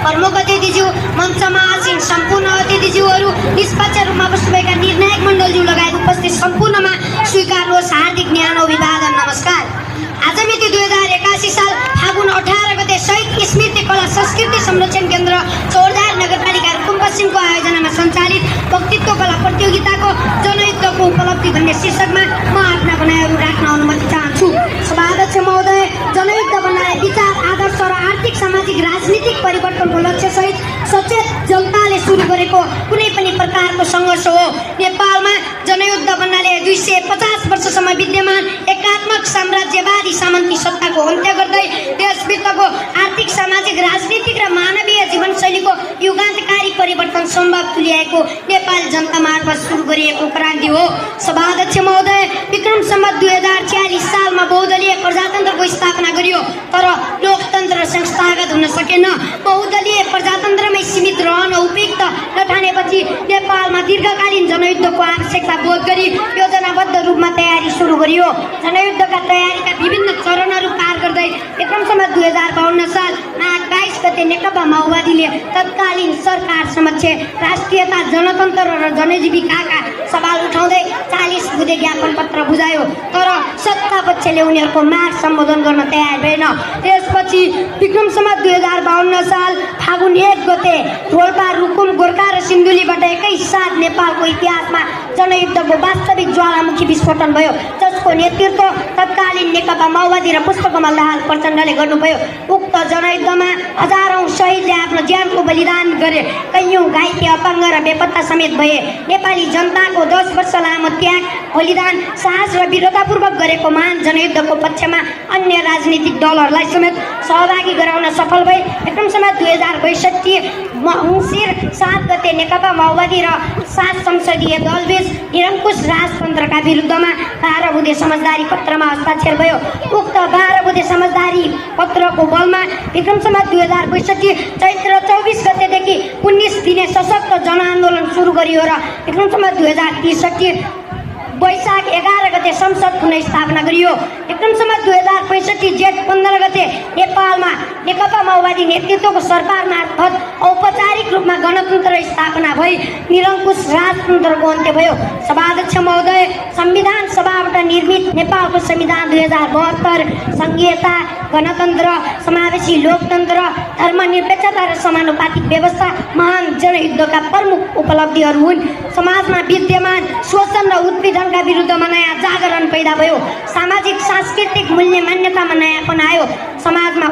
प्रमुख अतिथिज्यू, मञ्चमा आसीन सम्पूर्ण अतिथिज्यूहरू, निष्पक्ष रूपमा बस्नुभएका निर्णायक मण्डलज्यू लगायत उपस्थित सम्पूर्णमा स्वीकार्नुहोस् हार्दिक न्यानो अभिवादन नमस्कार। आज मिति 2081 साल फागुन 18 गते शहीद स्मृति कला संस्कृति संरक्षण केन्द्र चौरधार नगरपालिका रुकुम पश्चिमको आयोजनामा सञ्चालित वक्तित्व कला प्रतियोगिताको जनयुद्धको उपलब्धि भन्ने शीर्षकमा म आफ्ना भनाइहरू राख्न अनुमति चाहन्छु। सभाध्यक्ष महोदय, जनयुद्ध बनाए विचार, आदर्श र आर्थिक, सामाजिक, राजनीतिक परिवर्तनको लक्ष्य सहित सचेत जनताले सुरु गरेको कुनै पनि प्रकारको सङ्घर्ष हो। नेपालमा जनयुद्ध भन्नाले 250 वर्षसम्म विद्यमान एकात्मक साम्राज्यवादी सामन्ती सत्ताको अन्त्य गर्दै देशभित्रको आर्थिक, सामाजिक, राजनीतिक र मानवीय जीवनशैलीको युगान्तकारी परिवर्तन सम्भव तुल्याएको नेपाली जनता मार्फत सुरु गरिएको क्रान्ति हो। सभाध्यक्ष महोदय, विक्रम सम्वत 2046 सालमा बहुदलीय प्रजातन्त्रको स्थापना गरियो, तर लोकतन्त्र संस्थागत हुन सकेन। बहुदलीय प्रजातन्त्रमै सीमित रहन उपयुक्त नठानेपछि नेपालमा दीर्घकालीन जनयुद्धको आवश्यकता बोध गरी योजनाबद्ध रूपमा तयारी सुरु गरियो। जनयुद्धका तयारीका विभिन्न चरणहरू पार गर्दै विक्रम सम्वत 2052 साल माघ 22 गते नेकपा माओवादीले तत्कालीन सरकार समक्ष राष्ट्रियता, जनतन्त्र र जनजीविकाका सवाल उठाउँदै 40 बुँदे ज्ञापन पत्र बुझायो, तर सत्ता पक्षले उनीहरूको माग सम्बोधन गर्न तयार भएन। त्यसपछि विक्रम सम्वत 2052 साल फागुन 1 गते रोल्पा, रुकुम, गोर्खा र सिन्धुलीबाट एकैसाथ नेपालको इतिहासमा जनयुद्धको वास्तविक ज्वालामुखी विस्फोटन भयो, जसको नेतृत्व तत्कालीन नेकपा माओवादी र पुष्पकमल दाहाल प्रचण्डले गर्नुभयो। उक्त जनयुद्धमा हजारौं शहीदले आफ्नो ज्यानको बलिदान गरे, कैयौं घाइते, अपाङ्ग र बेपत्ता समेत भए। नेपाली जनताको 10 वर्ष लामो त्याग, बलिदान, साहस र वीरतापूर्वक गरेको महान जनयुद्धको पक्षमा अन्य राजनीतिक दलहरूलाई समेत सहभागी गराउन सफल भए। विक्रम सम्वत 2062 मङ्सिर 7 गते नेकपा माओवादी र 7 संसदीय दलबीच निरङ्कुश राजतन्त्रका विरुद्धमा 12 बुँदे समझदारी पत्रमा हस्ताक्षर भयो। उक्त 12 बुँदे समझदारी पत्रको बलमा विक्रम सम्वत 2062 चैत्र 24 गतेदेखि 19 दिने सशक्त जनआन्दोलन सुरु गरियो र विक्रम सम्वत 2063 वैशाख 11 गते संसद पुनः स्थापना गरियो। विक्रम सम्वत 2065 जेठ 15 गते नेपालमा नेकपा माओवादी नेतृत्वको सरकार मार्फत औपचारिक रूपमा गणतन्त्र स्थापना भई निरङ्कुश राजतन्त्रको अन्त्य भयो। सभाध्यक्ष महोदय, संविधान सभाबाट निर्मित नेपालको संविधान 2072 संघीयता, गणतन्त्र, समावेशी लोकतन्त्र, धर्मनिरपेक्षता र समानुपातिक व्यवस्था महान जनयुद्धका प्रमुख उपलब्धिहरू हुन्। समाजमा विद्यमान शोषण र उत्पीडनका विरुद्धमा नयाँ जागरण पैदा भयो। सामाजिक, सांस्कृतिक मूल्य मान्यतामा नयाँपन आयो। समाजमा